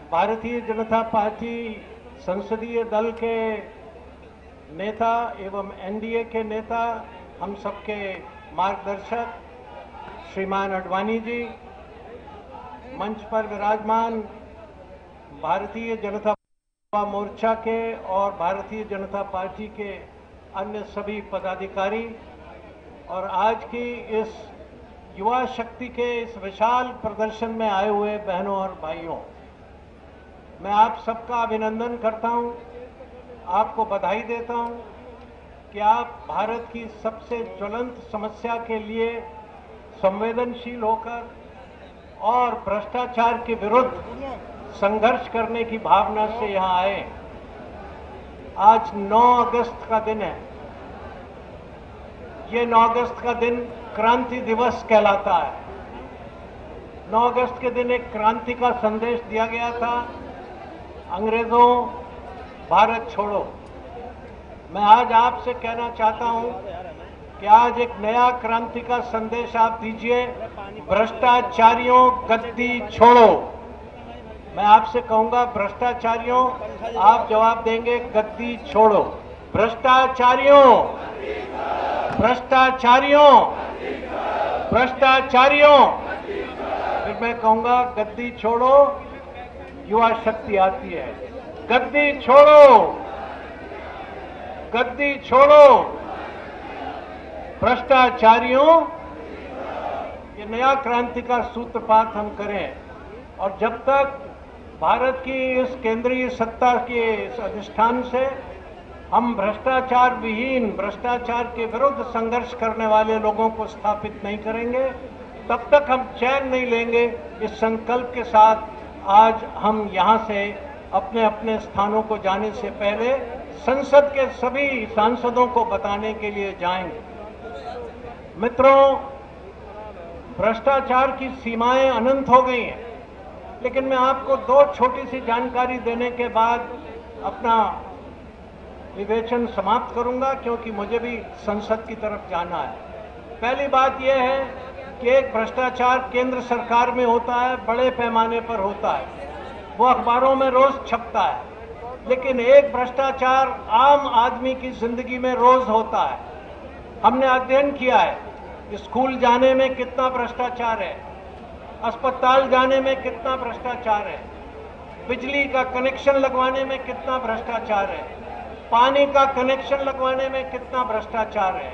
Bharatiya Janata party संसदीय दल के नेता एवं एनडीए के नेता, हम सबके मार्गदर्शक श्रीमान आडवाणी जी, मंच पर विराजमान भारतीय जनता मोर्चा के और भारतीय जनता पार्टी के अन्य सभी पदाधिकारी और आज की इस युवा शक्ति के इस विशाल प्रदर्शन में आए हुए बहनों और भाइयों, मैं आप सबका अभिनंदन करता हूं, आपको बधाई देता हूं कि आप भारत की सबसे ज्वलंत समस्या के लिए संवेदनशील होकर और भ्रष्टाचार के विरुद्ध संघर्ष करने की भावना से यहां आए। आज 9 अगस्त का दिन है। ये 9 अगस्त का दिन क्रांति दिवस कहलाता है। 9 अगस्त के दिन एक क्रांति का संदेश दिया गया था, अंग्रेजों भारत छोड़ो। मैं आज आपसे कहना चाहता हूं कि आज एक नया क्रांति का संदेश आप दीजिए, भ्रष्टाचारियों गद्दी छोड़ो। मैं आपसे कहूंगा, भ्रष्टाचारियों, आप जवाब देंगे गद्दी छोड़ो। भ्रष्टाचारियों, भ्रष्टाचारियों, भ्रष्टाचारियों। फिर मैं कहूंगा गद्दी छोड़ो, युवा शक्ति आती है। गद्दी छोड़ो, गद्दी छोड़ो, भ्रष्टाचारियों। ये नया क्रांति का सूत्रपात हम करें और जब तक भारत की इस केंद्रीय सत्ता के इस अधिष्ठान से हम भ्रष्टाचार विहीन, भ्रष्टाचार के विरुद्ध संघर्ष करने वाले लोगों को स्थापित नहीं करेंगे, तब तक हम चैन नहीं लेंगे। इस संकल्प के साथ आज हम यहां से अपने अपने स्थानों को जाने से पहले संसद के सभी सांसदों को बताने के लिए जाएंगे। मित्रों, भ्रष्टाचार की सीमाएं अनंत हो गई हैं, लेकिन मैं आपको 2 छोटी सी जानकारी देने के बाद अपना विवेचन समाप्त करूंगा, क्योंकि मुझे भी संसद की तरफ जाना है। पहली बात यह है कि एक भ्रष्टाचार केंद्र सरकार में होता है, बड़े पैमाने पर होता है, वो अखबारों में रोज छपता है, लेकिन एक भ्रष्टाचार आम आदमी की जिंदगी में रोज होता है। हमने अध्ययन किया है, स्कूल जाने में कितना भ्रष्टाचार है, अस्पताल जाने में कितना भ्रष्टाचार है, बिजली का कनेक्शन लगवाने में कितना भ्रष्टाचार है, पानी का कनेक्शन लगवाने में कितना भ्रष्टाचार है,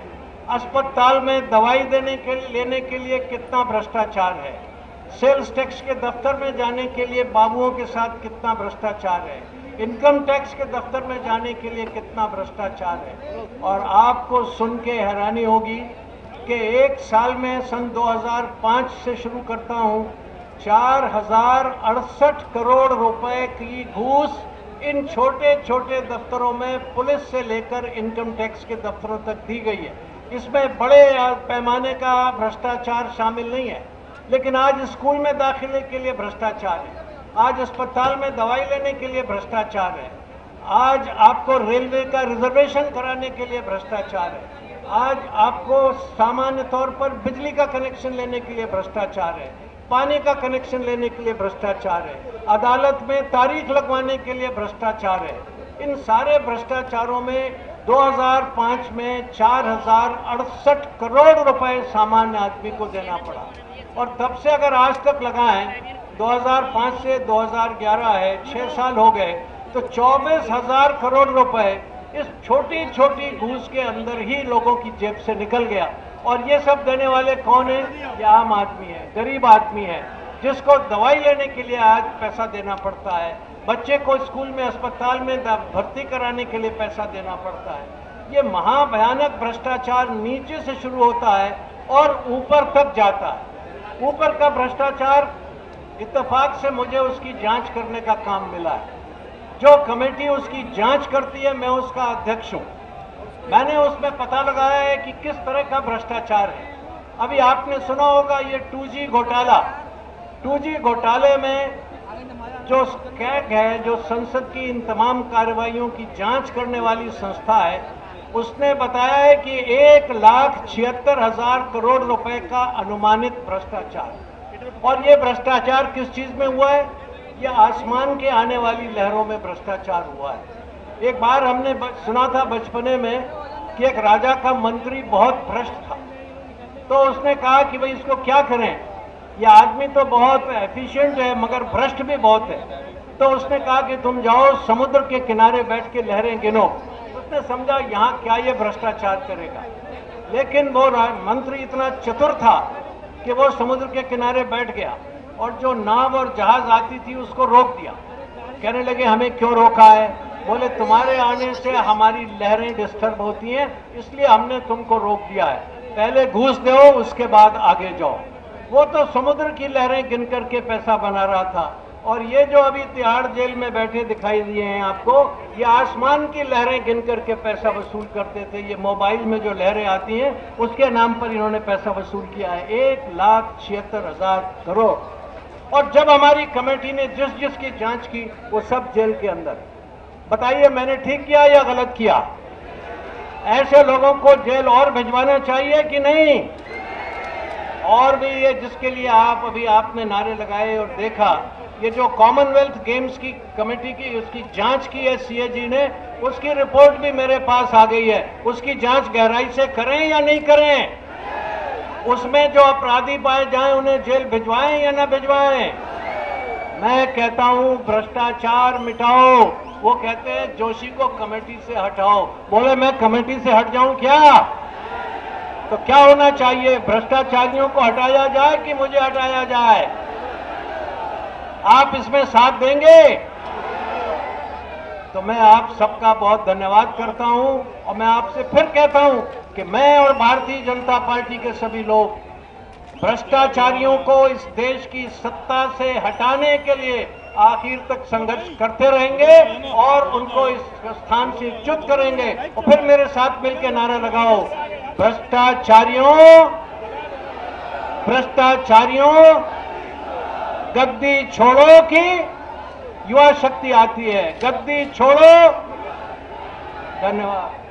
अस्पताल में दवाई लेने के लिए कितना भ्रष्टाचार है, सेल्स टैक्स के दफ्तर में जाने के लिए बाबुओं के साथ कितना भ्रष्टाचार है, इनकम टैक्स के दफ्तर में जाने के लिए कितना भ्रष्टाचार है। और आपको सुन के हैरानी होगी कि एक साल में सन 2005 से शुरू करता हूं, 4068 करोड़ रुपए की घूस इन छोटे छोटे दफ्तरों में पुलिस से लेकर इनकम टैक्स के दफ्तरों तक दी गई है। इसमें बड़े पैमाने का भ्रष्टाचार शामिल नहीं है, लेकिन आज स्कूल में दाखिले के लिए भ्रष्टाचार है, आज अस्पताल में दवाई लेने के लिए भ्रष्टाचार है, आज आपको रेलवे का रिजर्वेशन कराने के लिए भ्रष्टाचार है, आज आपको सामान्य तौर पर बिजली का कनेक्शन लेने के लिए भ्रष्टाचार है, पानी का कनेक्शन लेने के लिए भ्रष्टाचार है, अदालत में तारीख लगवाने के लिए भ्रष्टाचार है। इन सारे भ्रष्टाचारों में 2005 में 4068 करोड़ रुपए सामान्य आदमी को देना पड़ा, और तब से अगर आज तक लगाएं, 2005 से 2011 है, 6 साल हो गए, तो 24,000 करोड़ रुपए इस छोटी छोटी घूस के अंदर ही लोगों की जेब से निकल गया। और ये सब देने वाले कौन है? ये आम आदमी है, गरीब आदमी है, जिसको दवाई लेने के लिए आज पैसा देना पड़ता है, बच्चे को स्कूल में, अस्पताल में भर्ती कराने के लिए पैसा देना पड़ता है। ये महाभयानक भ्रष्टाचार नीचे से शुरू होता है और ऊपर तक जाता है। ऊपर का भ्रष्टाचार इत्तेफाक से मुझे उसकी जांच करने का काम मिला है। जो कमेटी उसकी जांच करती है, मैं उसका अध्यक्ष हूं। मैंने उसमें पता लगाया है कि किस तरह का भ्रष्टाचार है। अभी आपने सुना होगा ये 2G घोटाला। 2G घोटाले में जो कैग है, जो संसद की इन तमाम कार्रवाइयों की जांच करने वाली संस्था है, उसने बताया है कि 1,76,000 करोड़ रुपए का अनुमानित भ्रष्टाचार। और ये भ्रष्टाचार किस चीज में हुआ है? ये आसमान के आने वाली लहरों में भ्रष्टाचार हुआ है। एक बार हमने सुना था बचपने में कि एक राजा का मंत्री बहुत भ्रष्ट था, तो उसने कहा कि भाई इसको क्या करें, ये आदमी तो बहुत एफिशिएंट है मगर भ्रष्ट भी बहुत है। तो उसने कहा कि तुम जाओ समुद्र के किनारे बैठ के लहरें गिनो। उसने समझा यहाँ क्या ये भ्रष्टाचार करेगा, लेकिन वो मंत्री इतना चतुर था कि वो समुद्र के किनारे बैठ गया और जो नाव और जहाज आती थी उसको रोक दिया। कहने लगे हमें क्यों रोका है? बोले तुम्हारे आने से हमारी लहरें डिस्टर्ब होती हैं, इसलिए हमने तुमको रोक दिया है, पहले घूस दो उसके बाद आगे जाओ। वो तो समुद्र की लहरें गिन करके पैसा बना रहा था, और ये जो अभी तिहाड़ जेल में बैठे दिखाई दिए हैं आपको, ये आसमान की लहरें गिन करके पैसा वसूल करते थे। ये मोबाइल में जो लहरें आती हैं उसके नाम पर इन्होंने पैसा वसूल किया है 1,76,000 करोड़। और जब हमारी कमेटी ने जिस जिसकी जांच की वो सब जेल के अंदर। बताइए मैंने ठीक किया या गलत किया? ऐसे लोगों को जेल और भिजवाना चाहिए कि नहीं? और भी ये जिसके लिए आप अभी आपने नारे लगाए और देखा, ये जो कॉमनवेल्थ गेम्स की कमेटी की उसकी जांच की है सीएजी ने, उसकी रिपोर्ट भी मेरे पास आ गई है। उसकी जांच गहराई से करें या नहीं करें? उसमें जो अपराधी पाए जाएं उन्हें जेल भिजवाएं या ना भिजवाएं? मैं कहता हूं भ्रष्टाचार मिटाओ। वो कहते हैं जोशी को कमेटी से हटाओ। बोले मैं कमेटी से हट जाऊं क्या? तो क्या होना चाहिए? भ्रष्टाचारियों को हटाया जाए कि मुझे हटाया जाए? आप इसमें साथ देंगे? तो मैं आप सबका बहुत धन्यवाद करता हूं और मैं आपसे फिर कहता हूं कि मैं और भारतीय जनता पार्टी के सभी लोग भ्रष्टाचारियों को इस देश की सत्ता से हटाने के लिए आखिर तक संघर्ष करते रहेंगे और उनको इस स्थान से च्युत करेंगे। और फिर मेरे साथ मिलकर नारा लगाओ, भ्रष्टाचारियों भ्रष्टाचारियों गद्दी छोड़ो कि युवा शक्ति आती है। गद्दी छोड़ो। धन्यवाद।